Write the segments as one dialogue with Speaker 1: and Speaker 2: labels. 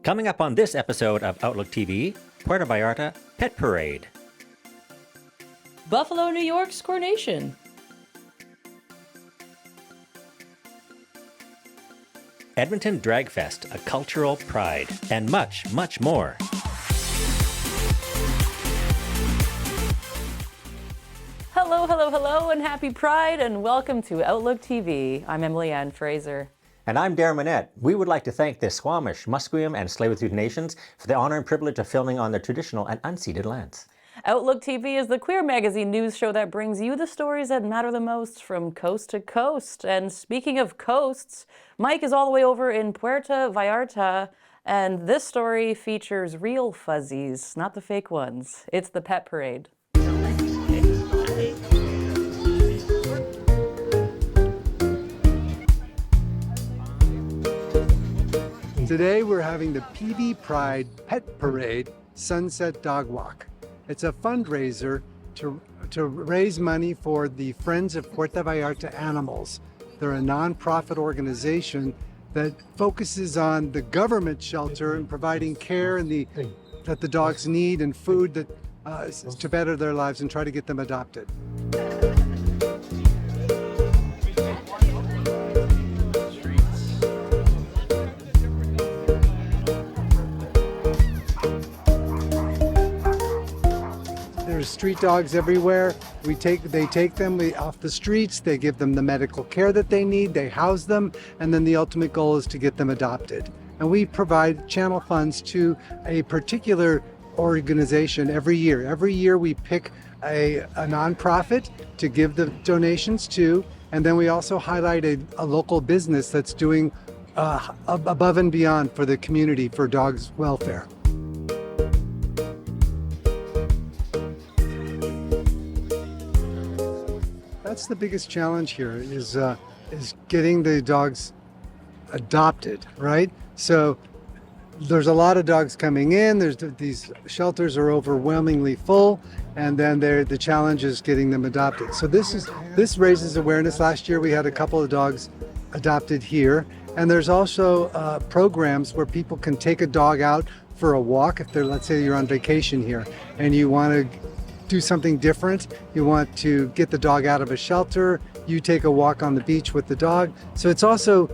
Speaker 1: Coming up on this episode of Outlook TV, Puerto Vallarta Pet Parade.
Speaker 2: Buffalo, New York's Coronation.
Speaker 1: Edmonton Drag Fest, a cultural pride, and much, much more.
Speaker 2: Hello, and happy Pride, and welcome to Outlook TV. I'm Emily Ann Fraser.
Speaker 1: And I'm Darren Manette. We would like to thank the Squamish, Musqueam, and Tsleil-Waututh nations for the honor and privilege of filming on their traditional and unceded lands.
Speaker 2: Outlook TV is the queer magazine news show that brings you the stories that matter the most from coast to coast. And speaking of coasts, Mike is all the way over in Puerto Vallarta, and this story features real fuzzies, not the fake ones. It's the Pet Parade.
Speaker 3: Today we're having the PV Pride Pet Parade Sunset Dog Walk. It's a fundraiser to raise money for the Friends of Puerto Vallarta Animals. They're a nonprofit organization that focuses on the government shelter and providing care and that the dogs need and food that to better their lives and try to get them adopted. There's street dogs everywhere. They take them off the streets, they give them the medical care that they need, they house them, and then the ultimate goal is to get them adopted. And we provide channel funds to a particular organization every year. Every year we pick a nonprofit to give the donations to, and then we also highlight a local business that's doing above and beyond for the community for dogs' welfare. That's the biggest challenge here is getting the dogs adopted, right? So there's a lot of dogs coming in. These shelters are overwhelmingly full, and then the challenge is getting them adopted. So this raises awareness. Last year we had a couple of dogs adopted here, and there's also programs where people can take a dog out for a walk. If let's say you're on vacation here and you want to do something different, you want to get the dog out of a shelter, you take a walk on the beach with the dog. So it's also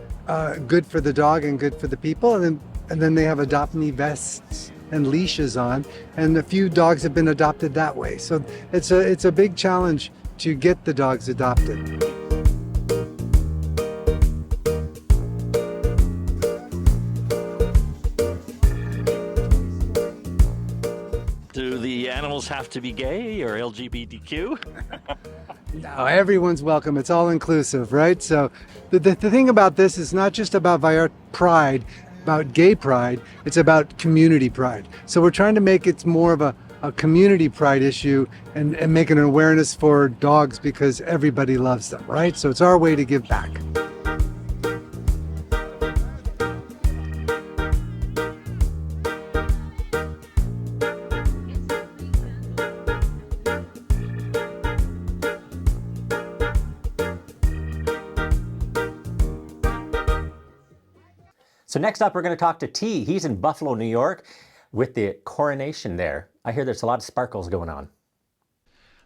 Speaker 3: good for the dog and good for the people. And then they have adopt-me vests and leashes on, and a few dogs have been adopted that way. So it's a big challenge to get the dogs adopted.
Speaker 4: Do the animals have to be gay or LGBTQ?
Speaker 3: No, everyone's welcome. It's all inclusive, right? So the thing about this is not just about Vallarta pride, about gay pride, it's about community pride. So we're trying to make it more of a community pride issue and make an awareness for dogs because everybody loves them, right? So it's our way to give back.
Speaker 1: So next up, we're going to talk to T. He's in Buffalo, New York, with the Coronation there. I hear there's a lot of sparkles going on.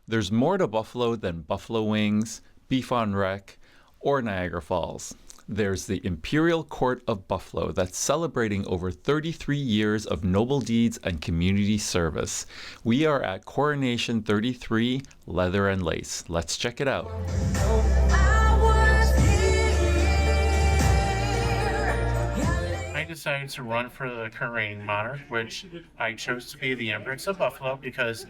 Speaker 5: There's more to Buffalo than buffalo wings, beef on rec, or Niagara Falls. There's the Imperial Court of Buffalo that's celebrating over 33 years of noble deeds and community service. We are at Coronation 33, Leather and Lace. Let's check it out.
Speaker 6: I decided to run for the current reigning monarch, which I chose to be the Empress of Buffalo because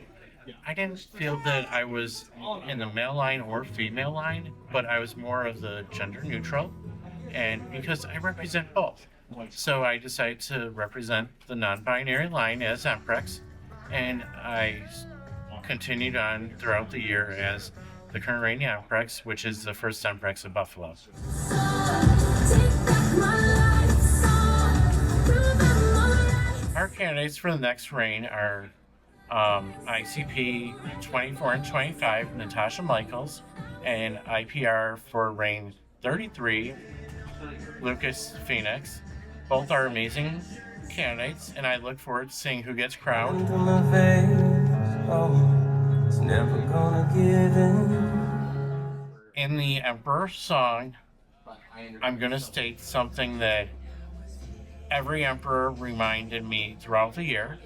Speaker 6: I didn't feel that I was in the male line or female line, but I was more of the gender neutral, and because I represent both. So I decided to represent the non-binary line as Empress, and I continued on throughout the year as the current reigning Empress, which is the first Empress of Buffalo. Our candidates for the next reign are ICP 24 and 25, Natasha Michaels, and IPR for reign 33, Lucas Phoenix. Both are amazing candidates, and I look forward to seeing who gets crowned. In the Emperor song, I'm going to state something that every emperor reminded me throughout the year,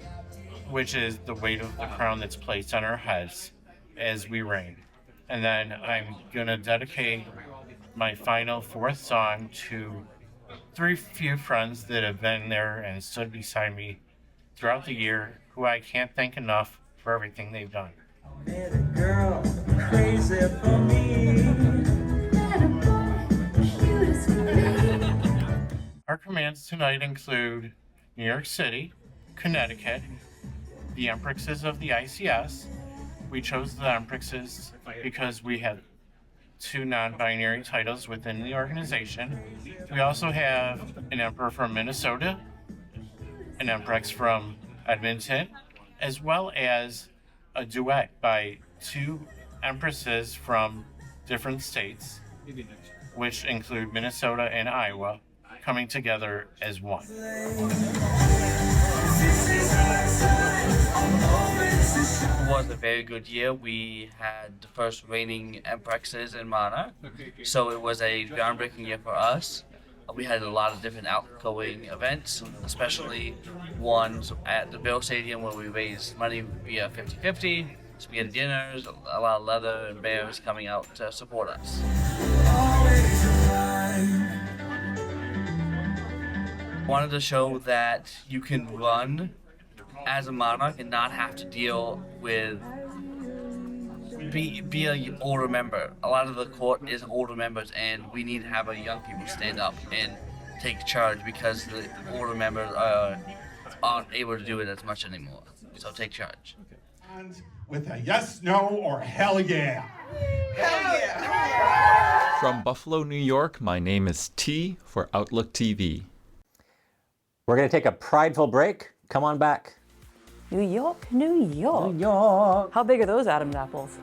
Speaker 6: which is the weight of the crown that's placed on our heads as we reign. And then I'm going to dedicate my final fourth song to three few friends that have been there and stood beside me throughout the year, who I can't thank enough for everything they've done.
Speaker 7: Girl, crazy for me.
Speaker 6: Our commands tonight include New York City, Connecticut, the Empresses of the ICS. We chose the Empresses because we have two non-binary titles within the organization. We also have an Emperor from Minnesota, an Empress from Edmonton, as well as a duet by two Empresses from different states, which include Minnesota and Iowa, coming together as one.
Speaker 8: It was a very good year. We had the first reigning Empresses in Monarch, so it was a groundbreaking year for us. We had a lot of different outgoing events, especially ones at the Bill Stadium where we raised money via 50-50, spaghetti dinners, a lot of leather and bears coming out to support us. Wanted to show that you can run as a monarch and not have to deal with be an older member. A lot of the court is older members, and we need to have our young people stand up and take charge because the older members aren't able to do it as much anymore. So take charge.
Speaker 9: With a yes, no, or hell yeah. Hell yeah.
Speaker 5: From Buffalo, New York, my name is T for Outlook TV.
Speaker 1: We're going to take a prideful break. Come on back.
Speaker 2: New York, New York.
Speaker 1: New York.
Speaker 2: How big are those Adam's apples?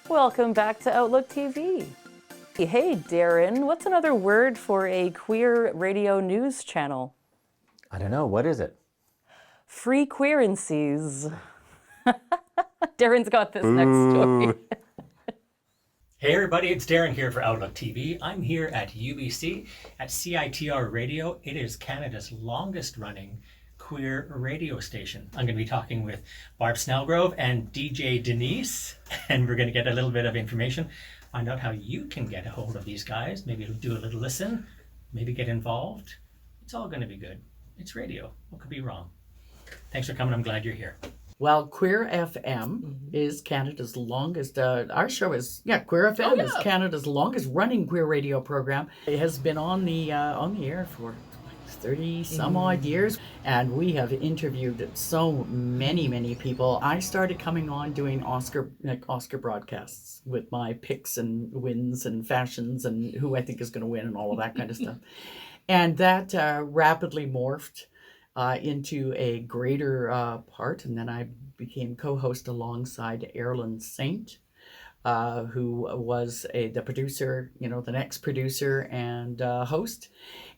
Speaker 2: Welcome back to Outlook TV. Hey, Darren, what's another word for a queer radio news channel?
Speaker 1: I don't know. What is it?
Speaker 2: Free queerencies. Darren's got this next story.
Speaker 10: Hey everybody, it's Darren here for Outlook TV. I'm here at UBC at CITR Radio. It is Canada's longest running queer radio station. I'm going to be talking with Barb Snellgrove and DJ Denise, and we're going to get a little bit of information, find out how you can get a hold of these guys, maybe do a little listen, maybe get involved. It's all going to be good. It's radio. What could be wrong? Thanks for coming. I'm glad you're here.
Speaker 11: Well, Queer FM is Canada's longest, our show is, Queer FM is Canada's longest running queer radio program. It has been on the air for 30 some odd years, and we have interviewed so many people. I started coming on doing Oscar broadcasts with my picks and wins and fashions and who I think is going to win and all of that kind of stuff. And that rapidly morphed into a greater part, and then I became co-host alongside Erilyn Saint, who was the producer, the next producer and host.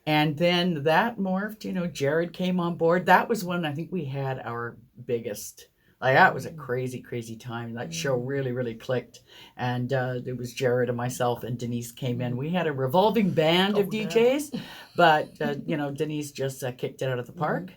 Speaker 11: And then that morphed, Jared came on board. That was when I think we had our biggest, that was a crazy time. That show really clicked. And it was Jared and myself and Denise came in. We had a revolving band of DJs, but, Denise just kicked it out of the park.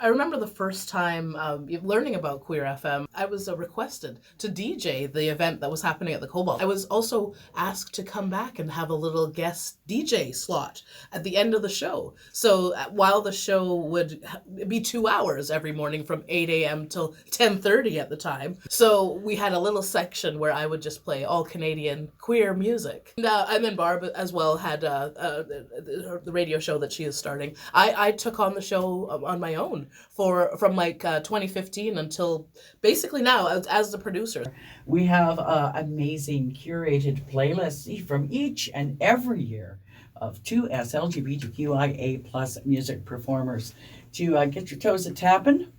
Speaker 12: I remember the first time learning about Queer FM, I was requested to DJ the event that was happening at the Cobalt. I was also asked to come back and have a little guest DJ slot at the end of the show. So while the show would be 2 hours every morning from 8 a.m. till 10 7:30 at the time. So we had a little section where I would just play all Canadian queer music. And then Barb as well had the radio show that she is starting. I took on the show on my own from like 2015 until basically now as the producer.
Speaker 11: We have amazing curated playlists from each and every year of 2S LGBTQIA plus music performers to get your toes a tapping,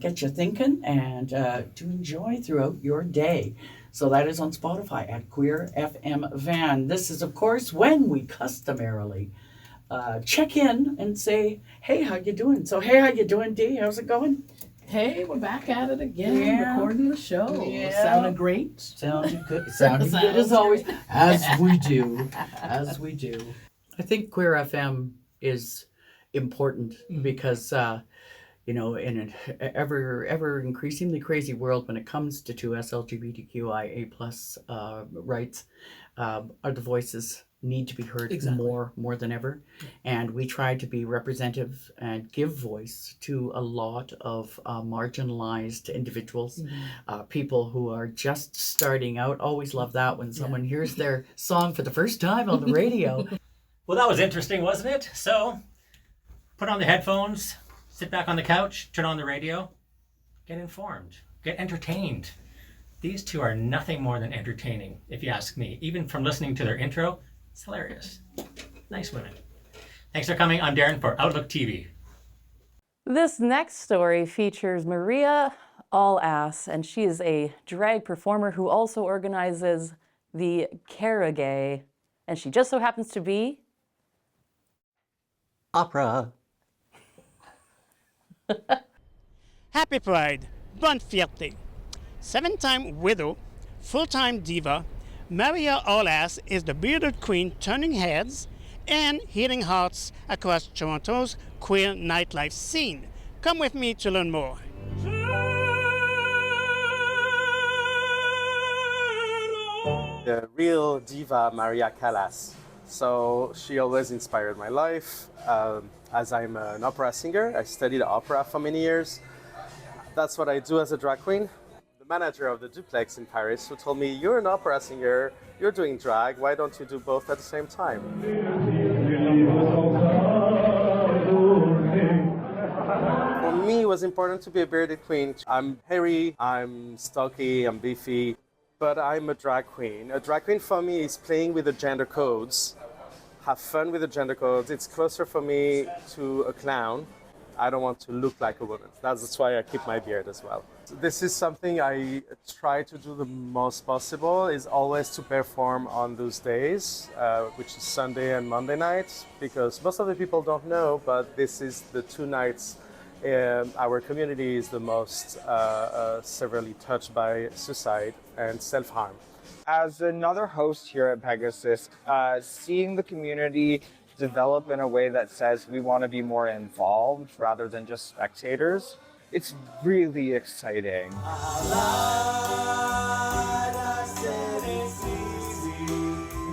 Speaker 11: get you thinking, and to enjoy throughout your day. So that is on Spotify at Queer FM Van. This is, of course, when we customarily check in and say, hey, how you doing? So, hey, how you doing, Dee? How's it going?
Speaker 12: Hey, we're back at it again, recording the show.
Speaker 11: Yeah.
Speaker 12: Sounded great.
Speaker 11: Sounded good. Sounded good as always, as we do. I think Queer FM is important because, in an ever increasingly crazy world when it comes to 2S LGBTQIA plus rights, the voices need to be heard more than ever. And we try to be representative and give voice to a lot of marginalized individuals, people who are just starting out. Always love that when someone hears their song for the first time on the radio.
Speaker 10: Well, that was interesting, wasn't it? So, put on the headphones, sit back on the couch, turn on the radio, get informed, get entertained. These two are nothing more than entertaining, if you ask me. Even from listening to their intro, it's hilarious. Nice women. Thanks for coming. I'm Darren for Outlook TV.
Speaker 2: This next story features Maria Allass, and she is a drag performer who also organizes the Karaoke, and she just so happens to be
Speaker 1: opera.
Speaker 13: Happy Pride, Bonne Fierté. 7-time widow, full-time diva, Maria Allass is the bearded queen turning heads and hitting hearts across Toronto's queer nightlife scene. Come with me to learn more.
Speaker 14: The real diva, Maria Callas. So she always inspired my life. As I'm an opera singer, I studied opera for many years. That's what I do as a drag queen. The manager of the Duplex in Paris who told me, you're an opera singer, you're doing drag, why don't you do both at the same time? For me, it was important to be a bearded queen. I'm hairy, I'm stocky, I'm beefy, but I'm a drag queen. A drag queen for me is playing with the gender codes. Have fun with the gender codes. It's closer for me to a clown. I don't want to look like a woman. That's why I keep my beard as well. This is something I try to do the most possible, is always to perform on those days, which is Sunday and Monday nights, because most of the people don't know, but this is the 2 nights our community is the most severely touched by suicide and self-harm.
Speaker 15: As another host here at Pegasus, seeing the community develop in a way that says we want to be more involved rather than just spectators, it's really exciting.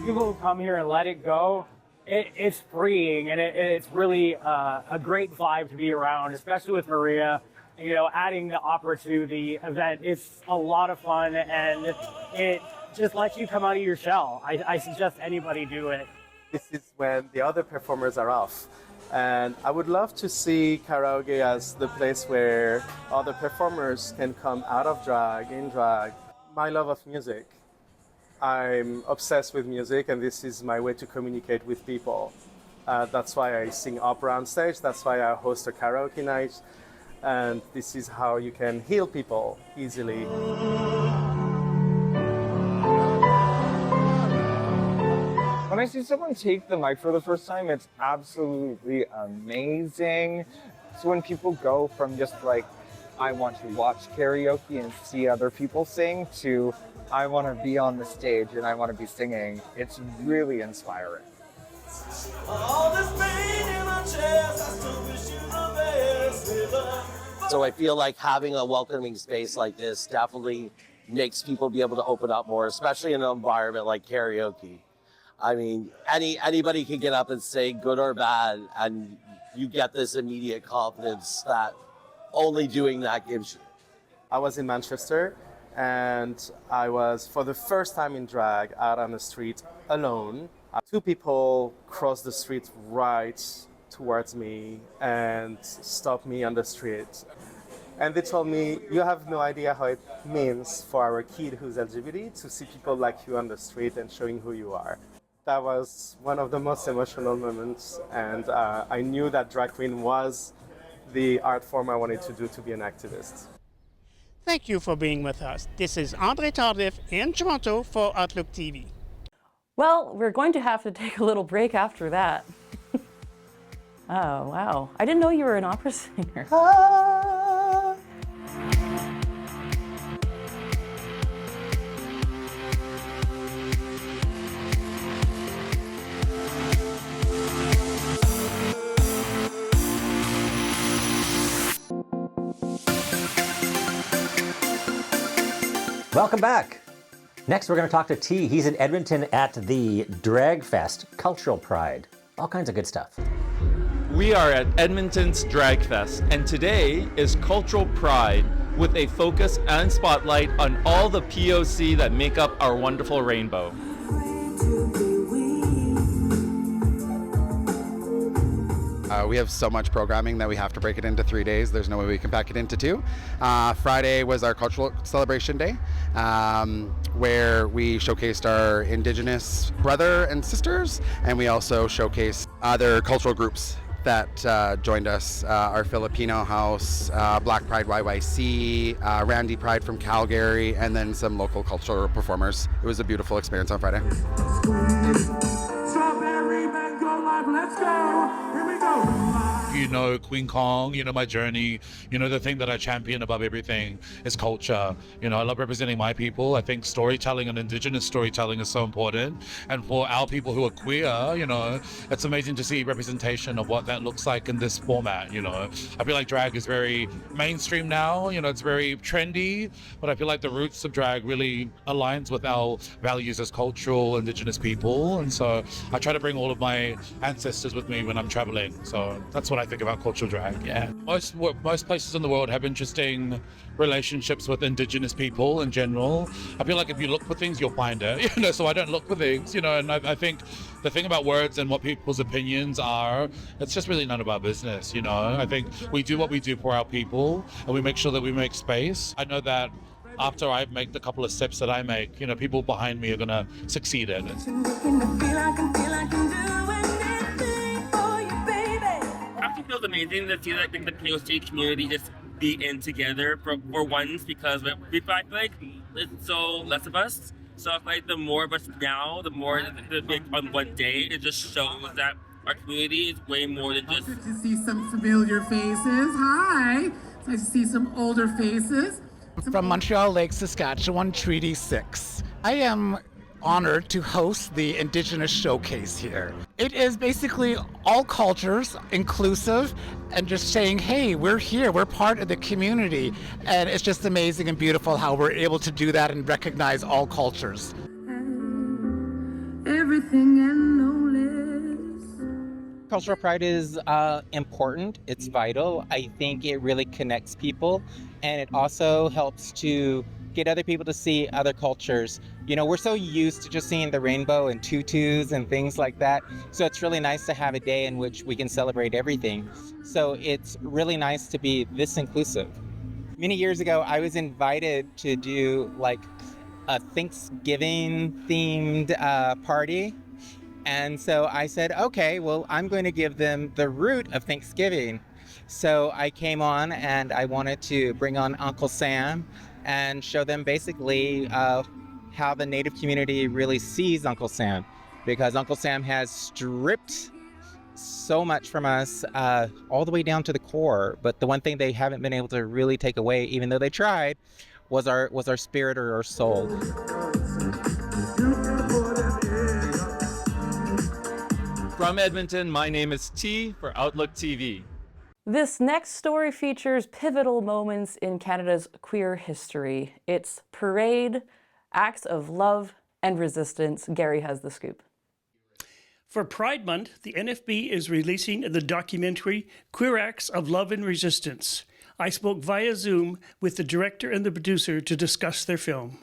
Speaker 16: People who come here and let it go, it's freeing, and it's really a great vibe to be around, especially with Maria. You know, adding the opera to the event, it's a lot of fun, and it just lets you come out of your shell. I suggest anybody do it.
Speaker 14: This is when the other performers are off. And I would love to see karaoke as the place where other performers can come out of drag, in drag. My love of music. I'm obsessed with music, and this is my way to communicate with people. That's why I sing opera on stage. That's why I host a karaoke night. And this is how you can heal people easily.
Speaker 15: When I see someone take the mic for the first time, it's absolutely amazing. So when people go from just like, I want to watch karaoke and see other people sing, to I want to be on the stage and I want to be singing, it's really inspiring.
Speaker 17: So I feel like having a welcoming space like this definitely makes people be able to open up more, especially in an environment like karaoke. I mean, anybody can get up and say good or bad, and you get this immediate confidence that only doing that gives you.
Speaker 14: I was in Manchester, and I was, for the first time in drag, out on the street alone. Two people crossed the street right towards me and stopped me on the street. And they told me, you have no idea how it means for our kid who's LGBT to see people like you on the street and showing who you are. That was one of the most emotional moments, and I knew that drag queen was the art form I wanted to do to be an activist.
Speaker 13: Thank you for being with us. This is Andre Tardif in Toronto for Outlook TV.
Speaker 2: Well, we're going to have to take a little break after that. Oh, wow. I didn't know you were an opera singer.
Speaker 1: Welcome back. Next, we're going to talk to T. He's in Edmonton at the Drag Fest, Cultural Pride. All kinds of good stuff.
Speaker 5: We are at Edmonton's Drag Fest, and today is Cultural Pride with a focus and spotlight on all the POC that make up our wonderful rainbow.
Speaker 18: We have so much programming that we have to break it into 3 days. There's no way we can pack it into 2. Friday was our cultural celebration day, where we showcased our Indigenous brother and sisters, and we also showcased other cultural groups that joined us, our Filipino House, Black Pride YYC, Randy Pride from Calgary, and then some local cultural performers. It was a beautiful experience on Friday.
Speaker 19: Strawberry mango life, let's go. Here we go.
Speaker 20: You know, Queen Kong, you know, my journey, you know, the thing that I champion above everything is culture. You know, I love representing my people. I think storytelling and Indigenous storytelling is so important. And for our people who are queer, you know, it's amazing to see representation of what that looks like in this format, you know. I feel like drag is very mainstream now, you know, it's very trendy, but I feel like the roots of drag really aligns with our values as cultural Indigenous people. And so I try to bring all of my ancestors with me when I'm traveling. So that's what I think about cultural drag. Yeah, most places in the world have interesting relationships with Indigenous people in general. I feel like if you look for things, you'll find it. You know, so I don't look for things. You know, and I think the thing about words and what people's opinions are, it's just really none of our business. You know, I think we do what we do for our people, and we make sure that we make space. I know that after I make the couple of steps that I make, you know, people behind me are gonna succeed in it.
Speaker 21: It feels amazing to see like the POC community just be in together for once, because we feel like it's so less of us. So I feel like the more of us now, the more on one day, it just shows that our community is way more than just.
Speaker 19: Good to see some familiar faces. Hi. It's nice to see some older faces.
Speaker 22: From Montreal Lake, Saskatchewan, Treaty 6. I am honored to host the Indigenous Showcase here. It is basically all cultures, inclusive, and just saying, hey, we're here, we're part of the community. And it's just amazing and beautiful how we're able to do that and recognize all cultures.
Speaker 19: Everything and no less.
Speaker 23: Cultural Pride is important, it's vital. I think it really connects people, and it also helps to get other people to see other cultures. You know, we're so used to just seeing the rainbow and tutus and things like that. So it's really nice to have a day in which we can celebrate everything. So it's really nice to be this inclusive. Many years ago, I was invited to do like a Thanksgiving themed party. And so I said, okay, well, I'm going to give them the root of Thanksgiving. So I came on and I wanted to bring on Uncle Sam and show them basically how the Native community really sees Uncle Sam, because Uncle Sam has stripped so much from us all the way down to the core. But the one thing they haven't been able to really take away, even though they tried, was our spirit or our soul.
Speaker 5: From Edmonton, my name is T for Outlook TV.
Speaker 2: This next story features pivotal moments in Canada's queer history. It's Parade, Acts of Love and Resistance. Gary has the scoop.
Speaker 24: For Pride Month, the NFB is releasing the documentary Queer Acts of Love and Resistance.
Speaker 13: I spoke via Zoom with the director and the producer to discuss their film.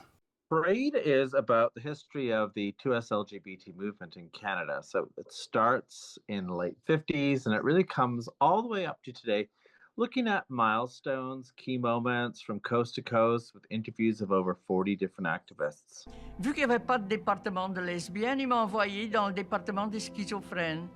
Speaker 3: Parade is about the history of the 2S LGBT movement in Canada. So it starts in the late 50s and it really comes all the way up to today, looking at milestones, key moments from coast to coast with interviews of over 40 different activists.
Speaker 11: Vu qu'il n'y avait pas de département de lesbiennes, il m'a envoyé dans le département des schizophrènes.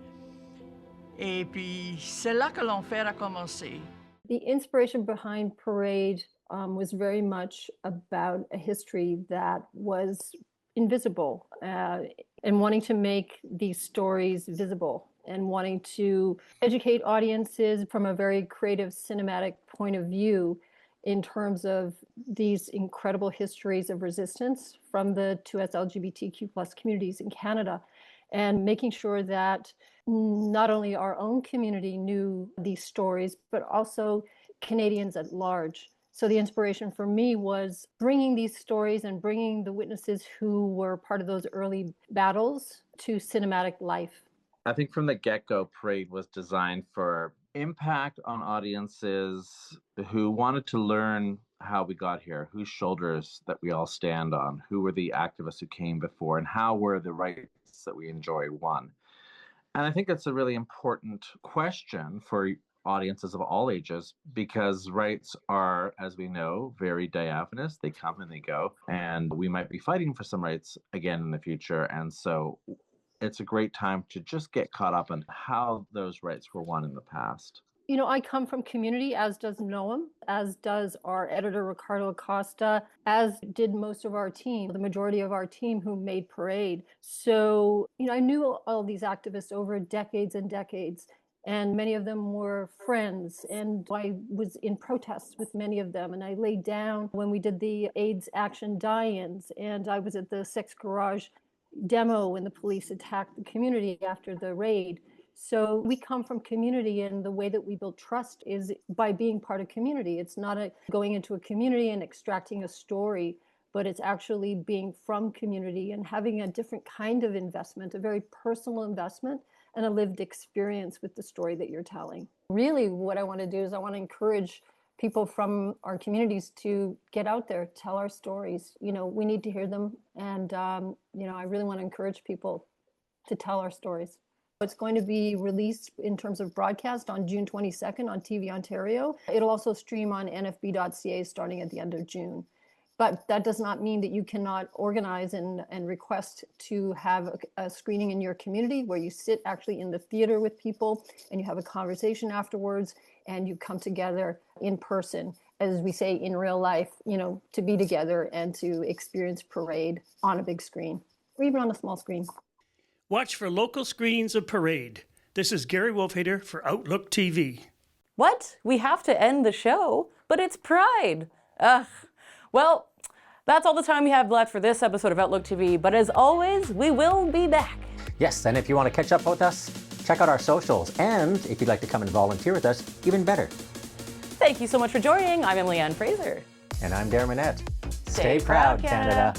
Speaker 11: Et puis, c'est là que l'enfer a commencé.
Speaker 4: The inspiration behind Parade was very much about a history that was invisible and wanting to make these stories visible and wanting to educate audiences from a very creative cinematic point of view in terms of these incredible histories of resistance from the 2S LGBTQ plus communities in Canada, and making sure that not only our own community knew these stories, but also Canadians at large. So the inspiration for me was bringing these stories and bringing the witnesses who were part of those early battles to cinematic life.
Speaker 3: I think from the get-go, Parade was designed for impact on audiences who wanted to learn how we got here, whose shoulders that we all stand on, who were the activists who came before, and how were the rights that we enjoy won. And I think that's a really important question for audiences of all ages, because rights are, as we know, very diaphanous. They come and they go, and we might be fighting for some rights again in the future. And so it's a great time to just get caught up in how those rights were won in the past.
Speaker 4: You know, I come from community, as does Noam, as does our editor, Ricardo Acosta, as did most of our team, the majority of our team who made Parade. So, you know, I knew all these activists over decades and decades, and many of them were friends. And I was in protests with many of them. And I laid down when we did the AIDS Action die-ins, and I was at the Sex Garage demo when the police attacked the community after the raid. So we come from community, and the way that we build trust is by being part of community. It's not going into a community and extracting a story, but it's actually being from community and having a different kind of investment, a very personal investment and a lived experience with the story that you're telling. Really, what I want to do is I want to encourage people from our communities to get out there, tell our stories. You know, we need to hear them. And, you know, I really want to encourage people to tell our stories. It's going to be released in terms of broadcast on June 22nd on TV Ontario. It'll also stream on nfb.ca starting at the end of June. But that does not mean that you cannot organize and request to have a screening in your community where you sit actually in the theater with people and you have a conversation afterwards and you come together in person, as we say in real life, you know, to be together and to experience Parade on a big screen or even on a small screen.
Speaker 13: Watch for local screenings of Parade. This is Gary Wolfhader for Outlook TV.
Speaker 2: What? We have to end the show, but it's Pride. Ugh. Well, that's all the time we have left for this episode of Outlook TV, but as always, we will be back.
Speaker 1: Yes, and if you want to catch up with us, check out our socials, and if you'd like to come and volunteer with us, even better.
Speaker 2: Thank you so much for joining. I'm Emily Ann Fraser.
Speaker 1: And I'm Darren Manette.
Speaker 2: Stay proud, Canada.